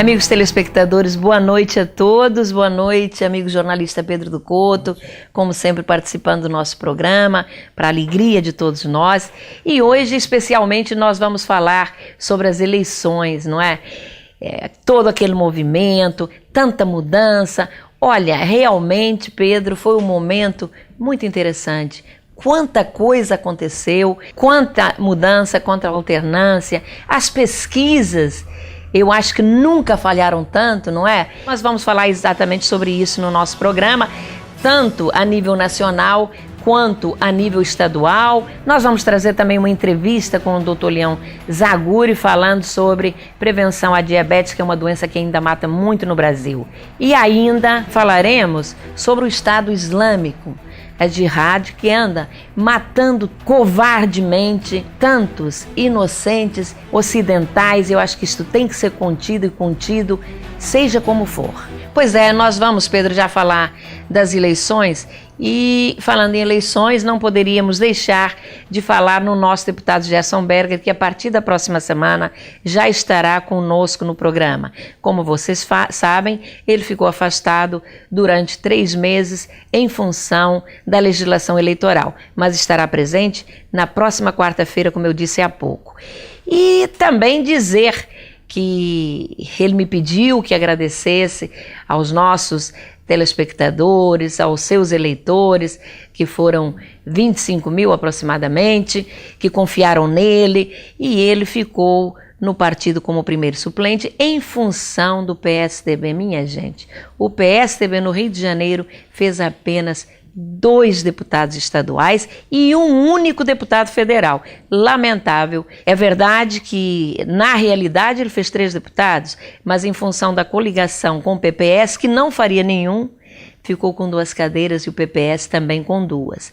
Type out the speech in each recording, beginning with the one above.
Amigos telespectadores, boa noite a todos, boa noite, amigo jornalista Pedro do Couto, como sempre participando do nosso programa, para a alegria de todos nós. E hoje, especialmente, nós vamos falar sobre as eleições, não é? Todo aquele movimento, tanta mudança. Olha, realmente, Pedro, foi um momento muito interessante. Quanta coisa aconteceu, quanta mudança, quanta alternância, as pesquisas, eu acho que nunca falharam tanto, não é? Nós vamos falar exatamente sobre isso no nosso programa, tanto a nível nacional quanto a nível estadual. Nós vamos trazer também uma entrevista com o Dr. Leão Zaguri falando sobre prevenção à diabetes, que é uma doença que ainda mata muito no Brasil. E ainda falaremos sobre o Estado Islâmico, a Jihad, que anda matando covardemente tantos inocentes ocidentais. Eu acho que isso tem que ser contido e contido, seja como for. Pois é, nós vamos, Pedro, já falar das eleições. E falando em eleições, não poderíamos deixar de falar no nosso deputado Gerson Berger, que a partir da próxima semana já estará conosco no programa. Como vocês sabem, ele ficou afastado durante 3 meses em função da legislação eleitoral, mas estará presente na próxima quarta-feira, como eu disse há pouco. E também dizer que ele me pediu que agradecesse aos nossos telespectadores, aos seus eleitores, que foram 25 mil aproximadamente, que confiaram nele, e ele ficou no partido como primeiro suplente em função do PSDB. Minha gente, o PSDB no Rio de Janeiro fez apenas 2 deputados estaduais e um único deputado federal. Lamentável. É verdade que, na realidade, ele fez 3 deputados, mas em função da coligação com o PPS, que não faria nenhum, ficou com 2 cadeiras e o PPS também com 2.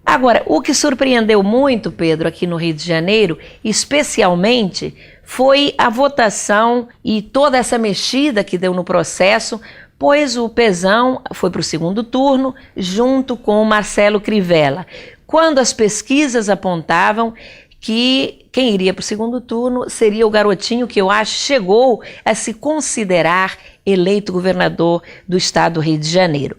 Agora, o que surpreendeu muito, Pedro, aqui no Rio de Janeiro, especialmente, foi a votação e toda essa mexida que deu no processo, pois o Pezão foi para o segundo turno junto com o Marcelo Crivella, quando as pesquisas apontavam que quem iria para o segundo turno seria o garotinho que eu acho chegou a se considerar eleito governador do estado do Rio de Janeiro.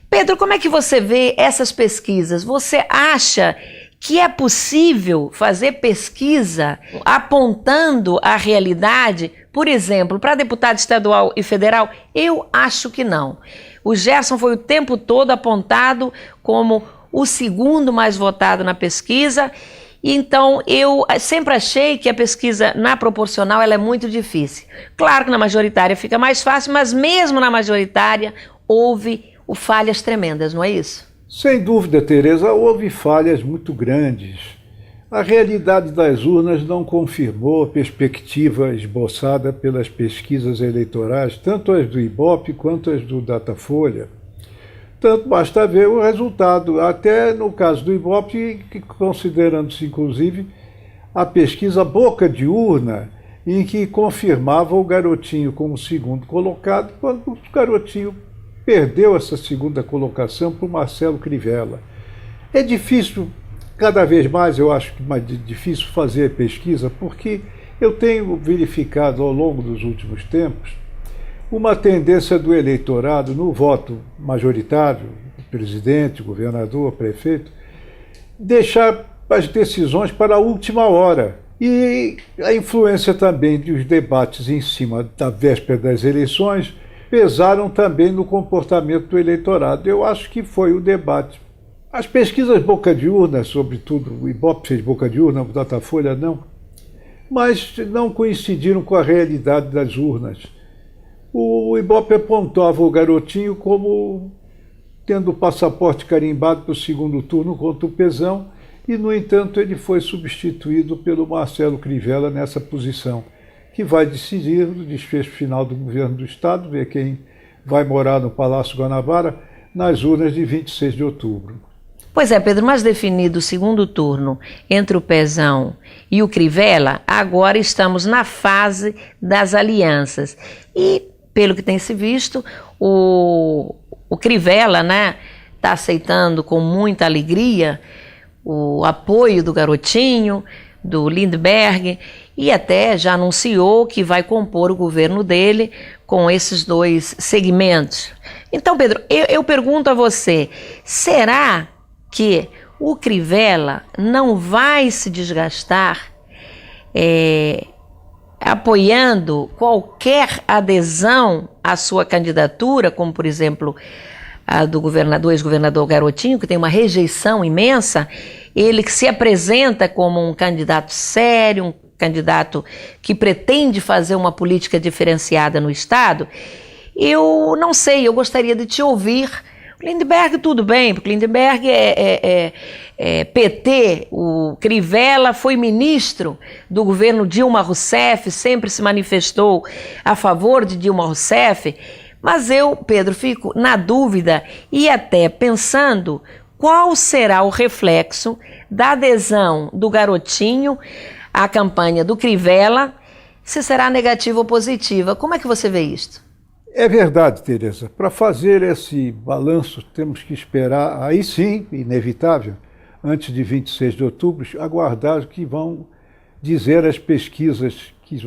Pedro, como é que você vê essas pesquisas? Você acha que é possível fazer pesquisa apontando a realidade, por exemplo, para deputado estadual e federal? Eu acho que não. O Gerson foi o tempo todo apontado como o segundo mais votado na pesquisa, então eu sempre achei que a pesquisa na proporcional ela é muito difícil. Claro que na majoritária fica mais fácil, mas mesmo na majoritária houve falhas tremendas, não é isso? Sem dúvida, Tereza, houve falhas muito grandes. A realidade das urnas não confirmou a perspectiva esboçada pelas pesquisas eleitorais, tanto as do Ibope quanto as do Datafolha. Tanto basta ver o resultado, até no caso do Ibope, considerando-se inclusive a pesquisa boca de urna, em que confirmava o garotinho como segundo colocado, quando o garotinho perdeu essa segunda colocação para o Marcelo Crivella. É difícil, cada vez mais eu acho que mais difícil fazer pesquisa, porque eu tenho verificado ao longo dos últimos tempos uma tendência do eleitorado no voto majoritário, presidente, governador, prefeito, deixar as decisões para a última hora. E a influência também dos debates em cima da véspera das eleições pesaram também no comportamento do eleitorado. Eu acho que foi o debate. As pesquisas boca de urna, sobretudo, o Ibope fez boca de urna, o Datafolha não, mas não coincidiram com a realidade das urnas. O Ibope apontava o garotinho como tendo o passaporte carimbado para o segundo turno contra o Pezão, e, no entanto, ele foi substituído pelo Marcelo Crivella nessa posição, que vai decidir o desfecho final do governo do Estado, ver quem vai morar no Palácio Guanabara, nas urnas de 26 de outubro. Pois é, Pedro, mas definido o segundo turno entre o Pezão e o Crivella, agora estamos na fase das alianças. E, pelo que tem se visto, o Crivella, né, está aceitando com muita alegria o apoio do garotinho, do Lindbergh, e até já anunciou que vai compor o governo dele com esses dois segmentos. Então, Pedro, eu pergunto a você, será que o Crivella não vai se desgastar apoiando qualquer adesão à sua candidatura, como, por exemplo, a do ex-governador Garotinho, que tem uma rejeição imensa, ele que se apresenta como um candidato sério, um candidato que pretende fazer uma política diferenciada no Estado? Eu não sei, eu gostaria de te ouvir. O Lindbergh tudo bem, porque o Lindbergh é PT, o Crivella foi ministro do governo Dilma Rousseff, sempre se manifestou a favor de Dilma Rousseff, mas eu, Pedro, fico na dúvida e até pensando qual será o reflexo da adesão do Garotinho à campanha do Crivella, se será negativa ou positiva. Como é que você vê isto? É verdade, Tereza. Para fazer esse balanço, temos que esperar, aí sim, inevitável, antes de 26 de outubro, aguardar o que vão dizer as pesquisas que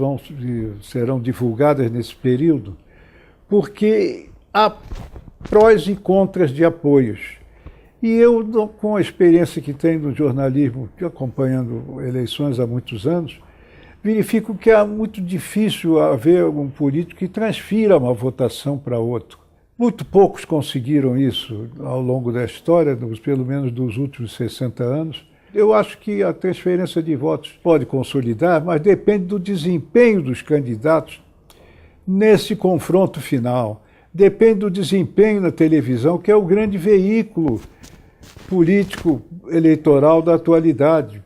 serão divulgadas nesse período, porque há prós e contras de apoios. E eu, com a experiência que tenho no jornalismo, acompanhando eleições há muitos anos, verifico que é muito difícil haver um político que transfira uma votação para outro. Muito poucos conseguiram isso ao longo da história, pelo menos dos últimos 60 anos. Eu acho que a transferência de votos pode consolidar, mas depende do desempenho dos candidatos nesse confronto final. Depende do desempenho na televisão, que é o grande veículo político eleitoral da atualidade.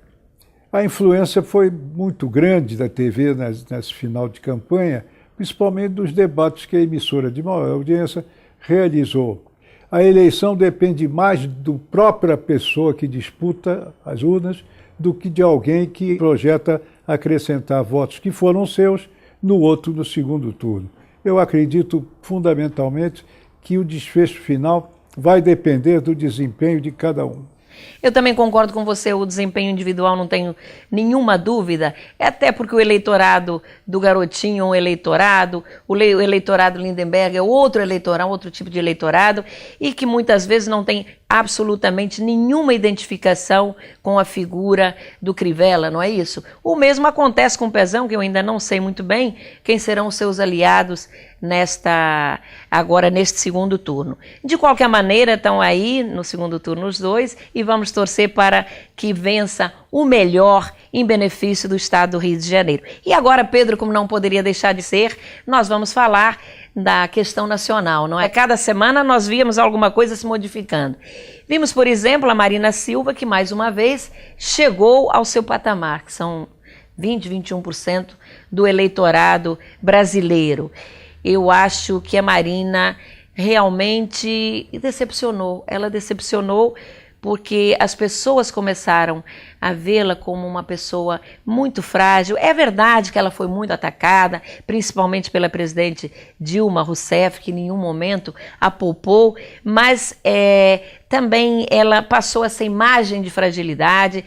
A influência foi muito grande da TV nesse final de campanha, principalmente dos debates que a emissora de maior audiência realizou. A eleição depende mais da própria pessoa que disputa as urnas do que de alguém que projeta acrescentar votos que foram seus no segundo turno. Eu acredito fundamentalmente que o desfecho final vai depender do desempenho de cada um. Eu também concordo com você, o desempenho individual não tenho nenhuma dúvida, até porque o eleitorado do Garotinho é um eleitorado, o eleitorado Lindbergh é outro eleitorado, outro tipo de eleitorado, e que muitas vezes não tem absolutamente nenhuma identificação com a figura do Crivella, não é isso? O mesmo acontece com o Pezão, que eu ainda não sei muito bem quem serão os seus aliados agora neste segundo turno. De qualquer maneira, estão aí no segundo turno os dois e vamos torcer para que vença o melhor em benefício do Estado do Rio de Janeiro. E agora, Pedro, como não poderia deixar de ser, nós vamos falar da questão nacional, não é? Cada semana nós víamos alguma coisa se modificando. Vimos, por exemplo, a Marina Silva, que mais uma vez chegou ao seu patamar, que são 21% do eleitorado brasileiro. Eu acho que a Marina realmente decepcionou. Ela decepcionou porque as pessoas começaram a vê-la como uma pessoa muito frágil. É verdade que ela foi muito atacada, principalmente pela presidente Dilma Rousseff, que em nenhum momento a poupou, mas também ela passou essa imagem de fragilidade.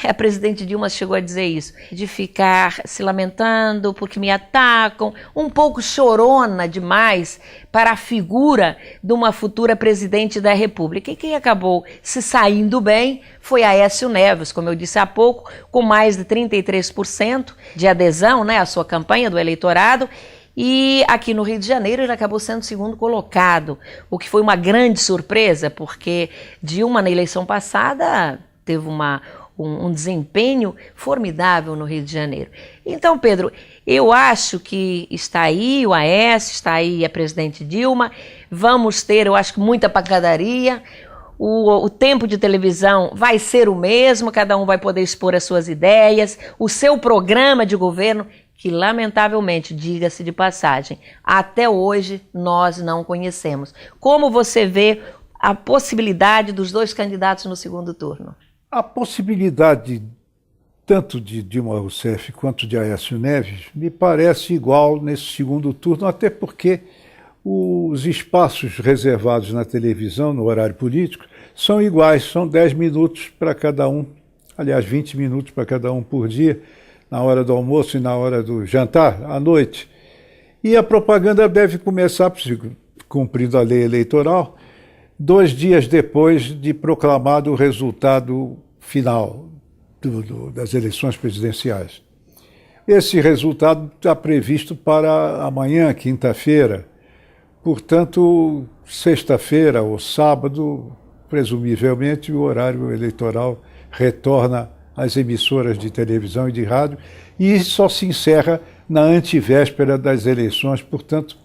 A presidente Dilma chegou a dizer isso, de ficar se lamentando porque me atacam, um pouco chorona demais para a figura de uma futura presidente da República. E quem acabou se saindo bem foi Aécio Neves, como eu disse há pouco, com mais de 33% de adesão, né, à sua campanha do eleitorado. E aqui no Rio de Janeiro ele acabou sendo segundo colocado, o que foi uma grande surpresa, porque Dilma na eleição passada teve um desempenho formidável no Rio de Janeiro. Então, Pedro, eu acho que está aí o Aécio, está aí a presidente Dilma, vamos ter, eu acho que muita pancadaria, o tempo de televisão vai ser o mesmo, cada um vai poder expor as suas ideias, o seu programa de governo, que lamentavelmente, diga-se de passagem, até hoje nós não conhecemos. Como você vê a possibilidade dos dois candidatos no segundo turno? A possibilidade tanto de Dilma Rousseff quanto de Aécio Neves me parece igual nesse segundo turno, até porque os espaços reservados na televisão, no horário político, são iguais, são 10 minutos para cada um, aliás, 20 minutos para cada um por dia, na hora do almoço e na hora do jantar, à noite. E a propaganda deve começar, cumprindo a lei eleitoral, 2 dias depois de proclamado o resultado final das eleições presidenciais. Esse resultado está previsto para amanhã, quinta-feira. Portanto, sexta-feira ou sábado, presumivelmente, o horário eleitoral retorna às emissoras de televisão e de rádio e só se encerra na antevéspera das eleições, portanto,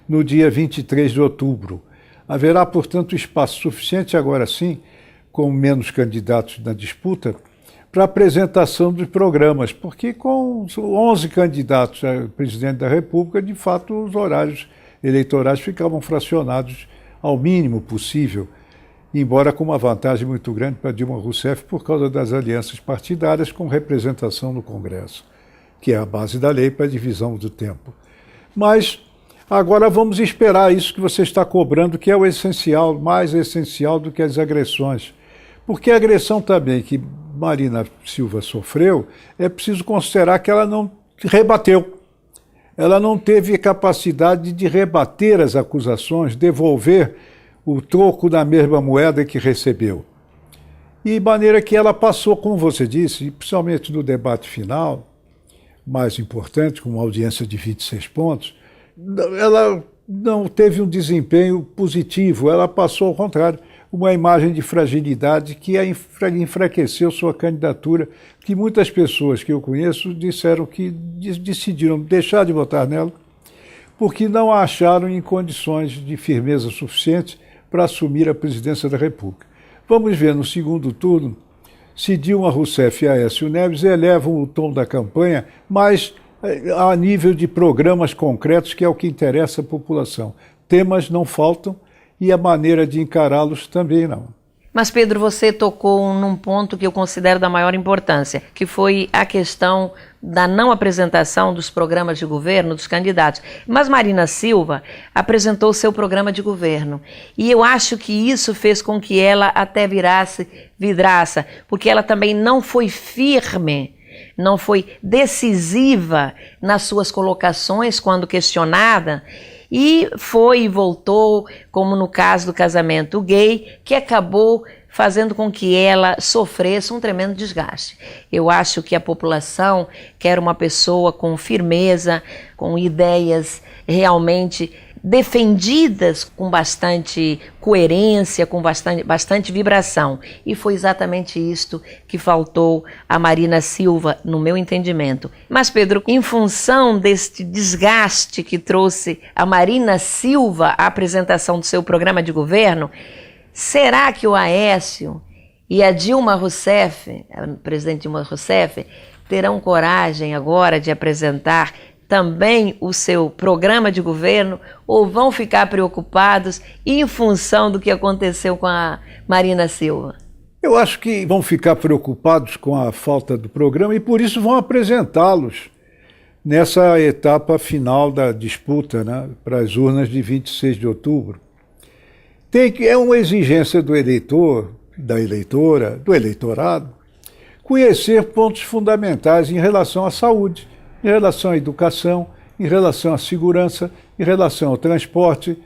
no dia 23 de outubro. Haverá, portanto, espaço suficiente, agora sim, com menos candidatos na disputa, para apresentação dos programas, porque com 11 candidatos a presidente da República, de fato, os horários eleitorais ficavam fracionados ao mínimo possível, embora com uma vantagem muito grande para Dilma Rousseff por causa das alianças partidárias com representação no Congresso, que é a base da lei para a divisão do tempo. Mas agora vamos esperar isso que você está cobrando, que é o essencial, mais essencial do que as agressões. Porque a agressão também que Marina Silva sofreu, é preciso considerar que ela não rebateu. Ela não teve capacidade de rebater as acusações, devolver o troco da mesma moeda que recebeu. E de maneira que ela passou, como você disse, principalmente no debate final, mais importante, com uma audiência de 26 pontos, ela não teve um desempenho positivo, ela passou ao contrário, uma imagem de fragilidade que enfraqueceu sua candidatura, que muitas pessoas que eu conheço disseram que decidiram deixar de votar nela, porque não a acharam em condições de firmeza suficiente para assumir a presidência da República. Vamos ver no segundo turno se Dilma Rousseff e Aécio Neves elevam o tom da campanha, mas a nível de programas concretos, que é o que interessa à população. Temas não faltam e a maneira de encará-los também não. Mas, Pedro, você tocou num ponto que eu considero da maior importância, que foi a questão da não apresentação dos programas de governo dos candidatos. Mas Marina Silva apresentou o seu programa de governo. E eu acho que isso fez com que ela até virasse vidraça, porque ela também não foi firme, não foi decisiva nas suas colocações quando questionada, e foi e voltou, como no caso do casamento gay, que acabou fazendo com que ela sofresse um tremendo desgaste. Eu acho que a população quer uma pessoa com firmeza, com ideias realmente defendidas com bastante coerência, com bastante vibração. E foi exatamente isto que faltou a Marina Silva, no meu entendimento. Mas, Pedro, em função deste desgaste que trouxe a Marina Silva à apresentação do seu programa de governo, será que o Aécio e a Dilma Rousseff, a presidente Dilma Rousseff, terão coragem agora de apresentar também o seu programa de governo, ou vão ficar preocupados em função do que aconteceu com a Marina Silva? Eu acho que vão ficar preocupados com a falta do programa e por isso vão apresentá-los nessa etapa final da disputa, né, para as urnas de 26 de outubro. É uma exigência do eleitor, da eleitora, do eleitorado, conhecer pontos fundamentais em relação à saúde, em relação à educação, em relação à segurança, em relação ao transporte,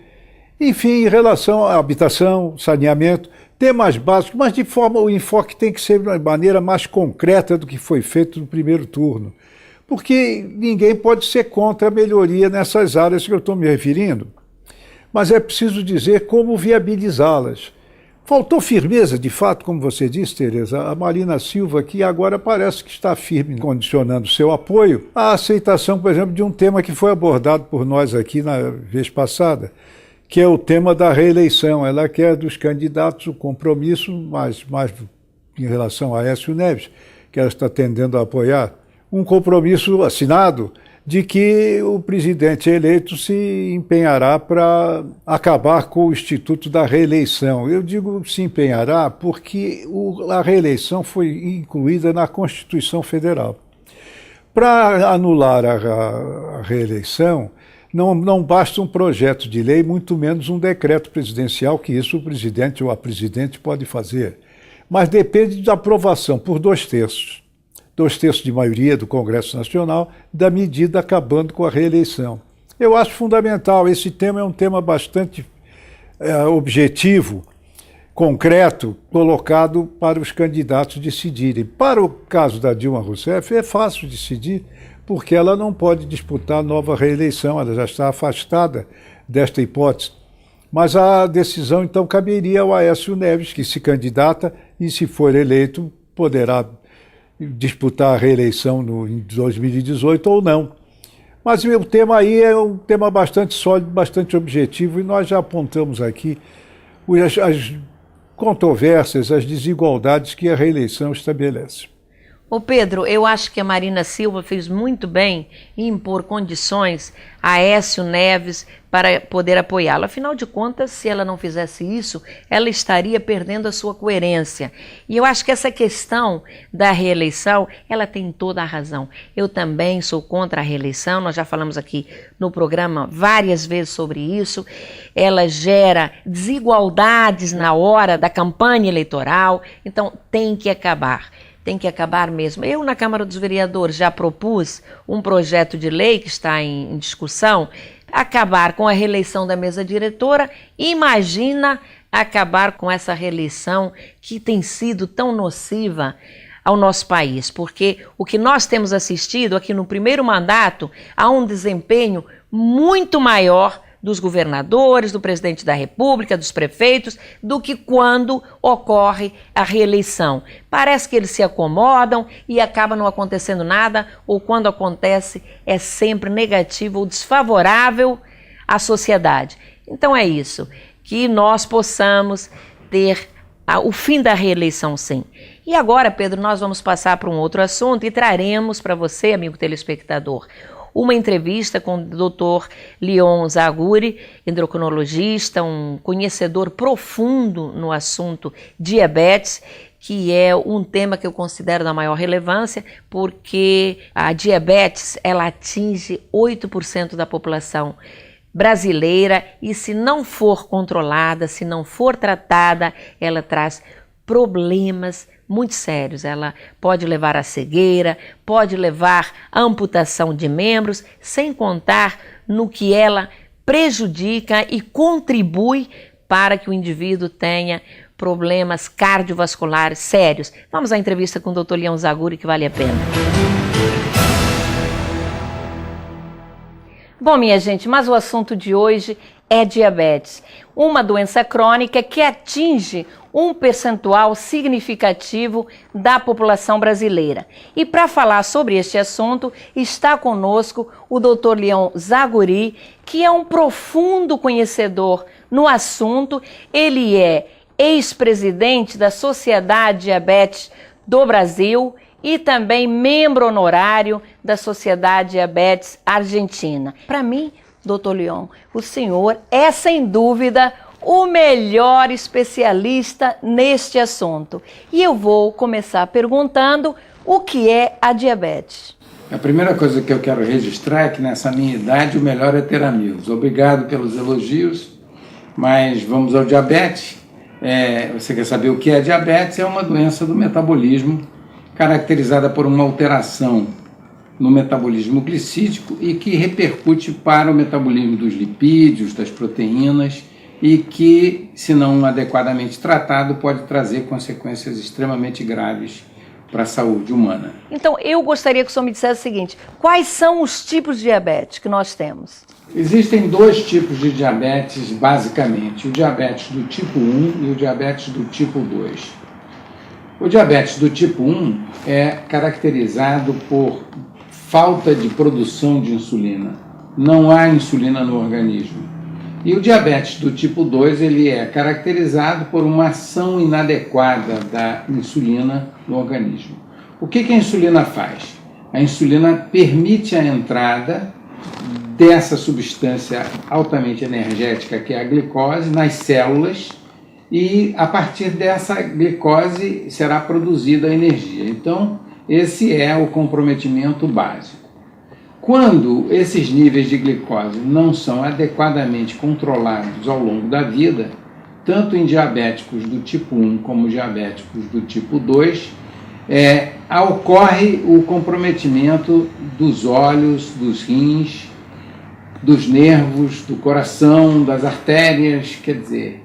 enfim, em relação à habitação, saneamento, temas básicos, mas de forma, o enfoque tem que ser de uma maneira mais concreta do que foi feito no primeiro turno, porque ninguém pode ser contra a melhoria nessas áreas que eu estou me referindo, mas é preciso dizer como viabilizá-las. Faltou firmeza, de fato, como você disse, Tereza, a Marina Silva, que agora parece que está firme, condicionando seu apoio à aceitação, por exemplo, de um tema que foi abordado por nós aqui na vez passada, que é o tema da reeleição. Ela quer dos candidatos o compromisso, mais em relação a Aécio Neves, que ela está tendendo a apoiar, um compromisso assinado de que o presidente eleito se empenhará para acabar com o instituto da reeleição. Eu digo se empenhará porque a reeleição foi incluída na Constituição Federal. Para anular a reeleição, não basta um projeto de lei, muito menos um decreto presidencial, que isso o presidente ou a presidente pode fazer. Mas depende da aprovação por 2/3 2/3 de maioria do Congresso Nacional, da medida acabando com a reeleição. Eu acho fundamental, esse tema é um tema bastante objetivo, concreto, colocado para os candidatos decidirem. Para o caso da Dilma Rousseff, é fácil decidir, porque ela não pode disputar nova reeleição, ela já está afastada desta hipótese. Mas a decisão, então, caberia ao Aécio Neves, que se candidata e, se for eleito, poderá disputar a reeleição em 2018 ou não. Mas o tema aí é um tema bastante sólido, bastante objetivo, e nós já apontamos aqui as controvérsias, as desigualdades que a reeleição estabelece. Ô Pedro, eu acho que a Marina Silva fez muito bem em impor condições a Aécio Neves para poder apoiá-lo. Afinal de contas, se ela não fizesse isso, ela estaria perdendo a sua coerência. E eu acho que essa questão da reeleição, ela tem toda a razão. Eu também sou contra a reeleição, nós já falamos aqui no programa várias vezes sobre isso. Ela gera desigualdades na hora da campanha eleitoral, então tem que acabar. Tem que acabar mesmo. Eu, na Câmara dos Vereadores, já propus um projeto de lei que está em discussão, acabar com a reeleição da mesa diretora. Imagina acabar com essa reeleição que tem sido tão nociva ao nosso país, porque o que nós temos assistido aqui no primeiro mandato há um desempenho muito maior dos governadores, do presidente da República, dos prefeitos, do que quando ocorre a reeleição. Parece que eles se acomodam e acaba não acontecendo nada, ou quando acontece é sempre negativo ou desfavorável à sociedade. Então é isso, que nós possamos ter o fim da reeleição, sim. E agora, Pedro, nós vamos passar para um outro assunto e traremos para você, amigo telespectador, uma entrevista com o Dr. Leon Zaguri, endocrinologista, um conhecedor profundo no assunto diabetes, que é um tema que eu considero da maior relevância, porque a diabetes ela atinge 8% da população brasileira e, se não for controlada, se não for tratada, ela traz problemas muito sérios. Ela pode levar à cegueira, pode levar à amputação de membros, sem contar no que ela prejudica e contribui para que o indivíduo tenha problemas cardiovasculares sérios. Vamos à entrevista com o Dr. Leon Zaguri, que vale a pena. Bom, minha gente, mas o assunto de hoje é diabetes, uma doença crônica que atinge um percentual significativo da população brasileira. E para falar sobre este assunto, está conosco o Dr. Leon Zaguri, que é um profundo conhecedor no assunto. Ele é ex-presidente da Sociedade Diabetes do Brasil e também membro honorário da Sociedade Diabetes Argentina. Para mim, Dr. Leon, o senhor é sem dúvida o melhor especialista neste assunto. E eu vou começar perguntando o que é a diabetes. A primeira coisa que eu quero registrar é que nessa minha idade o melhor é ter amigos. Obrigado pelos elogios, mas vamos ao diabetes. Você quer saber o que é diabetes? É uma doença do metabolismo caracterizada por uma alteração no metabolismo glicídico e que repercute para o metabolismo dos lipídios, das proteínas, e que, se não adequadamente tratado, pode trazer consequências extremamente graves para a saúde humana. Então, eu gostaria que o senhor me dissesse o seguinte: quais são os tipos de diabetes que nós temos? Existem dois tipos de diabetes, basicamente: o diabetes do tipo 1 e o diabetes do tipo 2. O diabetes do tipo 1 é caracterizado por falta de produção de insulina. Não há insulina no organismo. E o diabetes do tipo 2, ele é caracterizado por uma ação inadequada da insulina no organismo. O que a insulina faz? A insulina permite a entrada dessa substância altamente energética, que é a glicose, nas células, e a partir dessa glicose será produzida a energia. Então, esse é o comprometimento básico. Quando esses níveis de glicose não são adequadamente controlados ao longo da vida, tanto em diabéticos do tipo 1 como diabéticos do tipo 2, ocorre o comprometimento dos olhos, dos rins, dos nervos, do coração, das artérias. Quer dizer,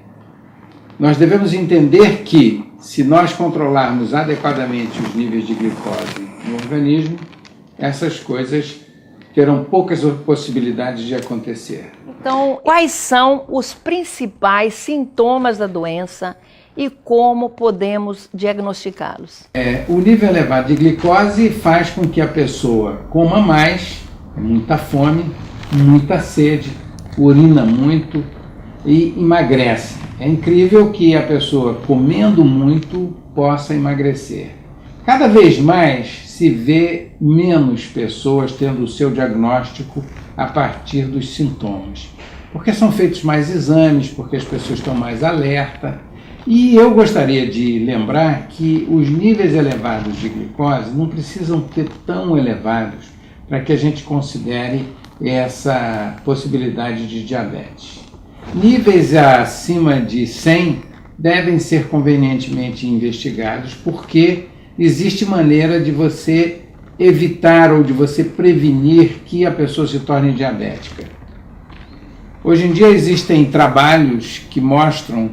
nós devemos entender que, se nós controlarmos adequadamente os níveis de glicose no organismo, essas coisas terão poucas possibilidades de acontecer. Então, quais são os principais sintomas da doença e como podemos diagnosticá-los? O nível elevado de glicose faz com que a pessoa coma mais, muita fome, muita sede, urina muito e emagrece. É incrível que a pessoa comendo muito possa emagrecer. Cada vez mais se vê menos pessoas tendo o seu diagnóstico a partir dos sintomas, porque são feitos mais exames, porque as pessoas estão mais alerta. E eu gostaria de lembrar que os níveis elevados de glicose não precisam ser tão elevados para que a gente considere essa possibilidade de diabetes. Níveis acima de 100 devem ser convenientemente investigados, porque existe maneira de você evitar ou de você prevenir que a pessoa se torne diabética. Hoje em dia existem trabalhos que mostram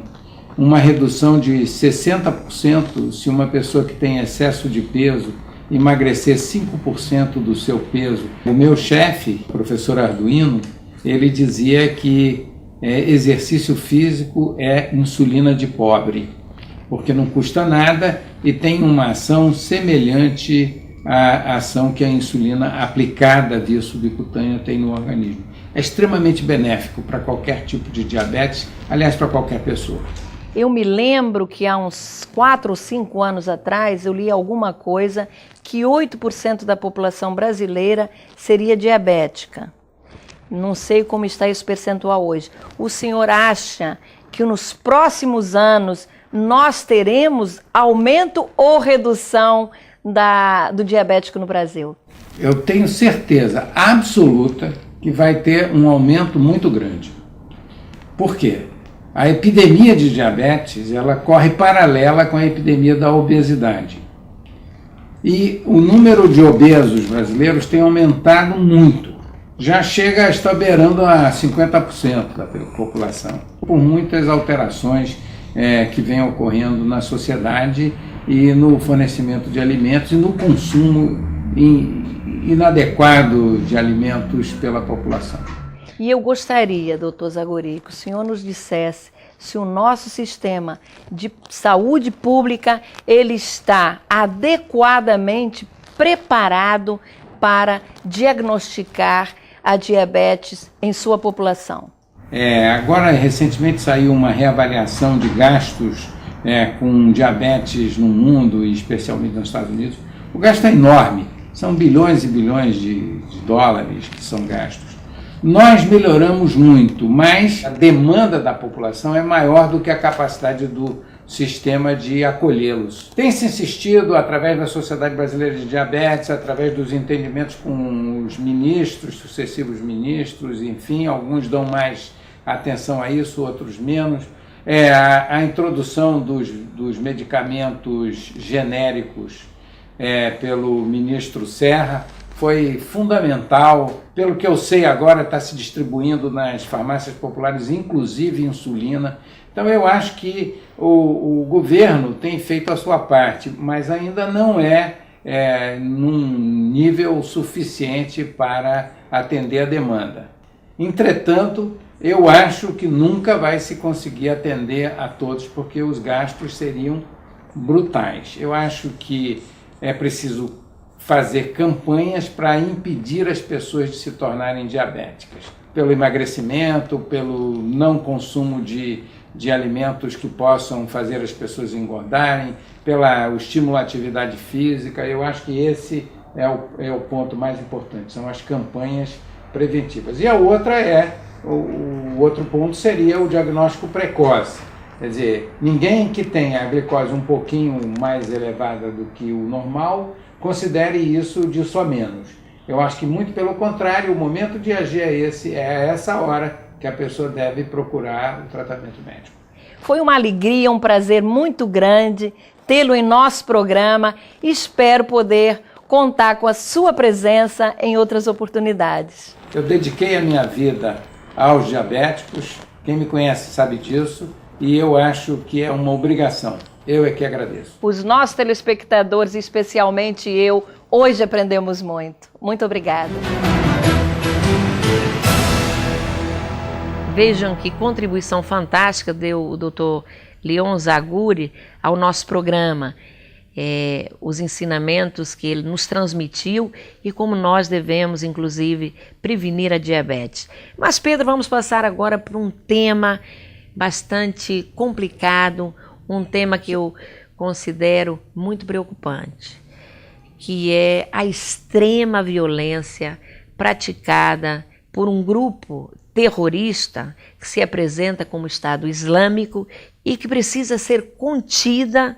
uma redução de 60% se uma pessoa que tem excesso de peso emagrecer 5% do seu peso. O meu chefe, o professor Arduino, ele dizia que exercício físico é insulina de pobre, porque não custa nada e tem uma ação semelhante à ação que a insulina aplicada via subcutânea tem no organismo. É extremamente benéfico para qualquer tipo de diabetes, aliás, para qualquer pessoa. Eu me lembro que há uns 4 ou 5 anos atrás eu li alguma coisa que 8% da população brasileira seria diabética. Não sei como está esse percentual hoje. O senhor acha que nos próximos anos nós teremos aumento ou redução do diabético no Brasil? Eu tenho certeza absoluta que vai ter um aumento muito grande. Por quê? A epidemia de diabetes, ela corre paralela com a epidemia da obesidade. E o número de obesos brasileiros tem aumentado muito. Já chega a estar beirando a 50% da população, por muitas alterações que vêm ocorrendo na sociedade e no fornecimento de alimentos e no consumo inadequado de alimentos pela população. E eu gostaria, doutor Zaguri, que o senhor nos dissesse se o nosso sistema de saúde pública ele está adequadamente preparado para diagnosticar a diabetes em sua população. Agora, recentemente saiu uma reavaliação de gastos com diabetes no mundo, e especialmente nos Estados Unidos. O gasto é enorme, são bilhões e bilhões de dólares que são gastos. Nós melhoramos muito, mas a demanda da população é maior do que a capacidade do sistema de acolhê-los. Tem-se insistido, através da Sociedade Brasileira de Diabetes, através dos entendimentos com os ministros, sucessivos ministros, enfim, alguns dão mais atenção a isso, outros menos. A introdução dos medicamentos genéricos pelo ministro Serra foi fundamental. Pelo que eu sei agora, está se distribuindo nas farmácias populares, inclusive insulina. Então eu acho que o governo tem feito a sua parte, mas ainda não num nível suficiente para atender a demanda. Entretanto, eu acho que nunca vai se conseguir atender a todos, porque os gastos seriam brutais. Eu acho que é preciso fazer campanhas para impedir as pessoas de se tornarem diabéticas, pelo emagrecimento, pelo não consumo de alimentos que possam fazer as pessoas engordarem, pelo estímulo à atividade física. Eu acho que esse é o ponto mais importante, são as campanhas preventivas. E a outra o outro ponto seria o diagnóstico precoce. Quer dizer, ninguém que tenha a glicose um pouquinho mais elevada do que o normal considere isso disso a menos. Eu acho que muito pelo contrário, o momento de agir é essa hora que a pessoa deve procurar o tratamento médico. Foi uma alegria, um prazer muito grande tê-lo em nosso programa e espero poder contar com a sua presença em outras oportunidades. Eu dediquei a minha vida aos diabéticos, quem me conhece sabe disso, e eu acho que é uma obrigação. Eu é que agradeço. Os nossos telespectadores, especialmente eu, hoje aprendemos muito. Muito obrigada. Vejam que contribuição fantástica deu o Dr. Leon Zaguri ao nosso programa. Os ensinamentos que ele nos transmitiu e como nós devemos, inclusive, prevenir a diabetes. Mas, Pedro, vamos passar agora para um tema bastante complicado, um tema que eu considero muito preocupante, que é a extrema violência praticada por um grupo terrorista que se apresenta como Estado Islâmico e que precisa ser contida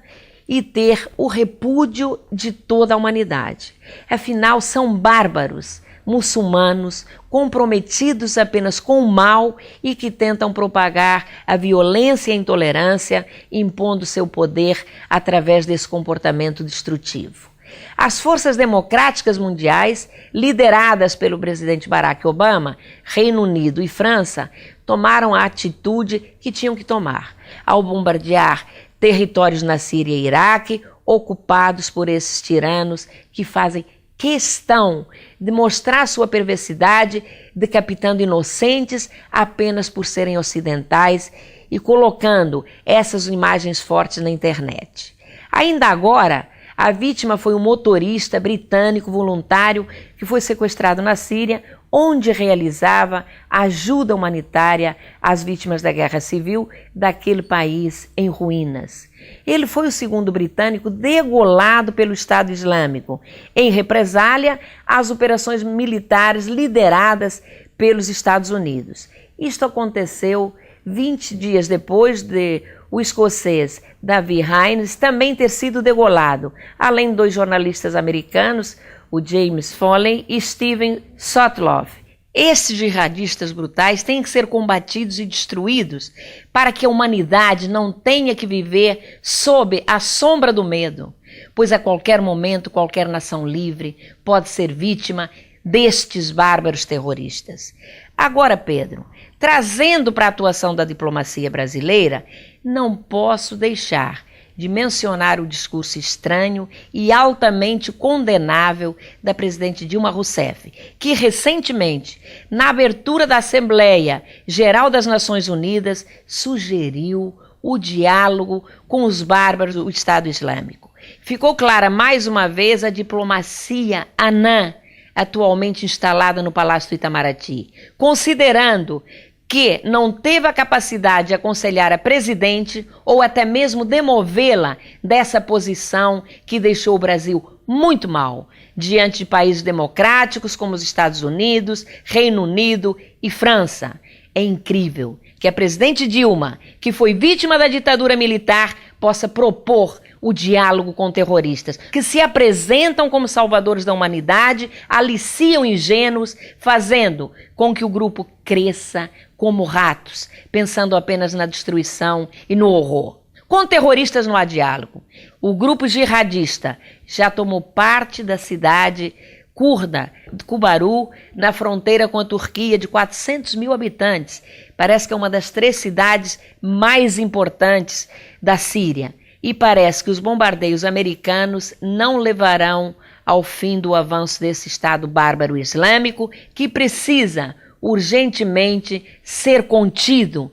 e ter o repúdio de toda a humanidade. Afinal, são bárbaros, muçulmanos, comprometidos apenas com o mal e que tentam propagar a violência e a intolerância, impondo seu poder através desse comportamento destrutivo. As forças democráticas mundiais, lideradas pelo presidente Barack Obama, Reino Unido e França, tomaram a atitude que tinham que tomar, ao bombardear territórios na Síria e Iraque, ocupados por esses tiranos que fazem questão de mostrar sua perversidade, decapitando inocentes apenas por serem ocidentais e colocando essas imagens fortes na internet. Ainda agora, a vítima foi um motorista britânico voluntário que foi sequestrado na Síria, onde realizava ajuda humanitária às vítimas da guerra civil daquele país em ruínas. Ele foi o segundo britânico degolado pelo Estado Islâmico, em represália às operações militares lideradas pelos Estados Unidos. Isto aconteceu 20 dias depois de o escocês David Hines também ter sido degolado, além de 2 jornalistas americanos, o James Foley e Steven Sotloff. Esses jihadistas brutais têm que ser combatidos e destruídos para que a humanidade não tenha que viver sob a sombra do medo, pois a qualquer momento qualquer nação livre pode ser vítima destes bárbaros terroristas. Agora, Pedro, trazendo para a atuação da diplomacia brasileira, não posso deixar de mencionar o discurso estranho e altamente condenável da presidente Dilma Rousseff, que recentemente, na abertura da Assembleia Geral das Nações Unidas, sugeriu o diálogo com os bárbaros do Estado Islâmico. Ficou clara mais uma vez a diplomacia anã, atualmente instalada no Palácio do Itamaraty, considerando que não teve a capacidade de aconselhar a presidente ou até mesmo demovê-la dessa posição que deixou o Brasil muito mal diante de países democráticos como os Estados Unidos, Reino Unido e França. É incrível que a presidente Dilma, que foi vítima da ditadura militar, possa propor o diálogo com terroristas, que se apresentam como salvadores da humanidade, aliciam ingênuos, fazendo com que o grupo cresça como ratos, pensando apenas na destruição e no horror. Com terroristas não há diálogo. O grupo jihadista já tomou parte da cidade curda de Cubaru, na fronteira com a Turquia, de 400 mil habitantes. Parece que é uma das 3 cidades mais importantes da Síria. E parece que os bombardeios americanos não levarão ao fim do avanço desse Estado bárbaro islâmico, que precisa urgentemente ser contido.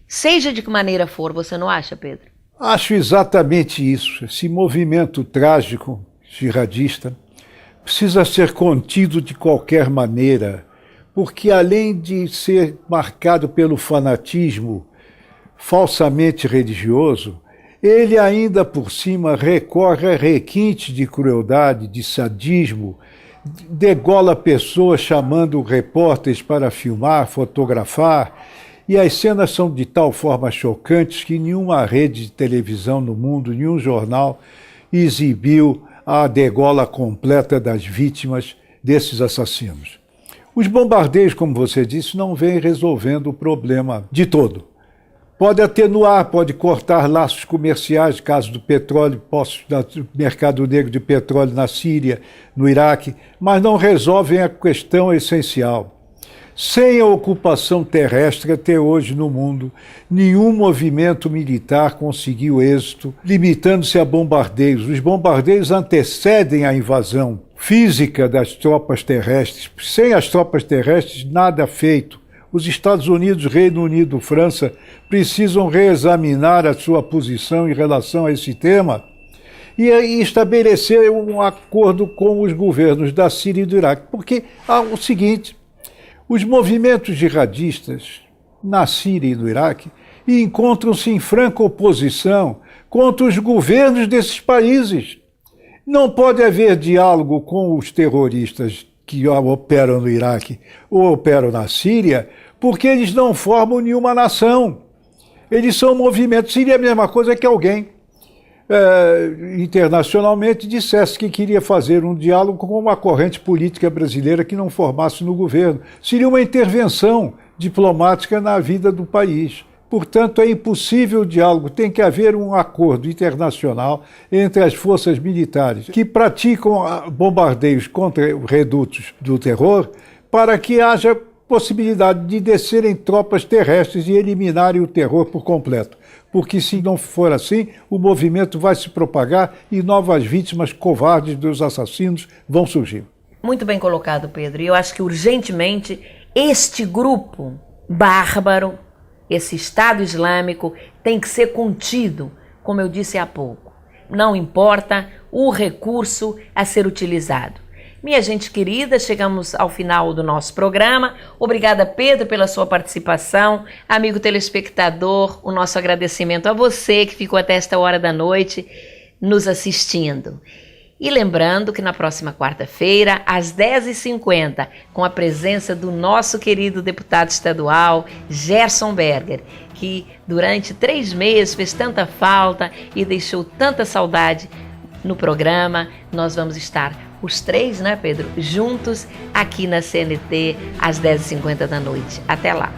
Seja de que maneira for, você não acha, Pedro? Acho exatamente isso. Esse movimento trágico, jihadista, precisa ser contido de qualquer maneira, porque além de ser marcado pelo fanatismo falsamente religioso, ele ainda por cima recorre a requinte de crueldade, de sadismo, degola pessoas chamando repórteres para filmar, fotografar, e as cenas são de tal forma chocantes que nenhuma rede de televisão no mundo, nenhum jornal exibiu a degola completa das vítimas desses assassinos. Os bombardeios, como você disse, não vêm resolvendo o problema de todo. pode atenuar, pode cortar laços comerciais, caso do petróleo, do mercado negro de petróleo na Síria, no Iraque, mas não resolvem a questão essencial. Sem a ocupação terrestre até hoje no mundo, nenhum movimento militar conseguiu êxito, limitando-se a bombardeios. Os bombardeios antecedem a invasão física das tropas terrestres. Sem as tropas terrestres, nada feito. Os Estados Unidos, Reino Unido, França precisam reexaminar a sua posição em relação a esse tema e estabelecer um acordo com os governos da Síria e do Iraque. Porque há o seguinte: os movimentos jihadistas na Síria e no Iraque encontram-se em franca oposição contra os governos desses países. Não pode haver diálogo com os terroristas que operam no Iraque ou operam na Síria, porque eles não formam nenhuma nação. Eles são movimentos. Seria a mesma coisa que alguém internacionalmente dissesse que queria fazer um diálogo com uma corrente política brasileira que não formasse no governo. Seria uma intervenção diplomática na vida do país. Portanto, é impossível o diálogo. Tem que haver um acordo internacional entre as forças militares que praticam bombardeios contra redutos do terror para que haja possibilidade de descerem tropas terrestres e eliminarem o terror por completo. Porque se não for assim, o movimento vai se propagar e novas vítimas covardes dos assassinos vão surgir. Muito bem colocado, Pedro. E eu acho que urgentemente este grupo bárbaro, esse Estado Islâmico, tem que ser contido, como eu disse há pouco. Não importa o recurso a ser utilizado. Minha gente querida, chegamos ao final do nosso programa. Obrigada, Pedro, pela sua participação. Amigo telespectador, o nosso agradecimento a você que ficou até esta hora da noite nos assistindo. E lembrando que na próxima quarta-feira, às 10h50, com a presença do nosso querido deputado estadual, Gerson Berger, que durante 3 meses fez tanta falta e deixou tanta saudade no programa, nós vamos estar os 3, né, Pedro, juntos aqui na CNT às 10h50 da noite. Até lá!